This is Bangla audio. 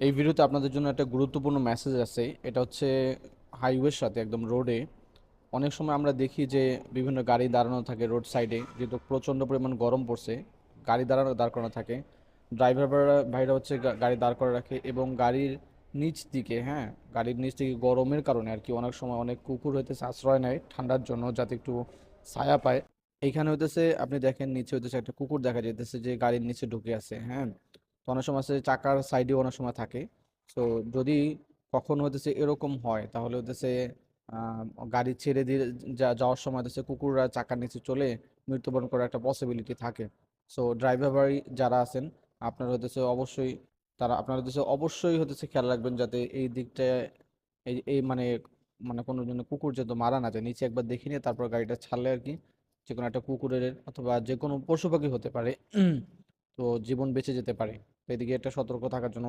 এই ভিডিওতে আপনাদের জন্য একটা গুরুত্বপূর্ণ মেসেজ আছে। এটা হচ্ছে হাইওয়ের সাথে একদম রোডে অনেক সময় আমরা দেখি যে বিভিন্ন গাড়ি দাঁড়ানো থাকে রোড সাইডে, যেহেতু প্রচণ্ড পরিমাণ গরম পড়ছে। গাড়ি দাঁড় করানো থাকে, ড্রাইভার ভাইরা হচ্ছে গাড়ি দাঁড় করে রাখে এবং গাড়ির নিচ দিকে, হ্যাঁ, গাড়ির নিচ দিকে গরমের কারণে আর কি অনেক সময় অনেক কুকুর হইতেছে আশ্রয় নেয় ঠান্ডার জন্য, যাতে একটু ছায়া পায়। এইখানে হইতেছে আপনি দেখেন নিচে হইতেছে একটা কুকুর দেখা যাইতেছে যে গাড়ির নিচে ঢুকে আছে, হ্যাঁ। তো অনেক সময় আছে চাকার সাইডেও অনেক সময় থাকে। তো যদি কখনো হইতেছে এরকম হয় তাহলে হইতেছে আহ, গাড়ি ছেড়ে দিয়ে যাওয়ার সময় হচ্ছে কুকুররা চাকার নিচে চলে মৃত্যুবরণ করার একটা পসিবিলিটি থাকে। সো ড্রাইভার ভাই যারা আছেন, আপনারা হতেছে অবশ্যই আপনারা হতেছে অবশ্যই হতেছে খেয়াল রাখবেন যাতে এই দিকটায় এই এই মানে মানে কোনো জন্য কুকুর যাতে মারা না যায়। নিচে একবার দেখে নিয়ে তারপর গাড়িটা ছাড়লে আর কি যে কোনো একটা কুকুরের অথবা যে কোনো পশু পাখি হতে পারে, তো জীবন বেঁচে যেতে পারে। তো এদিকে একটা সতর্ক থাকার জন্য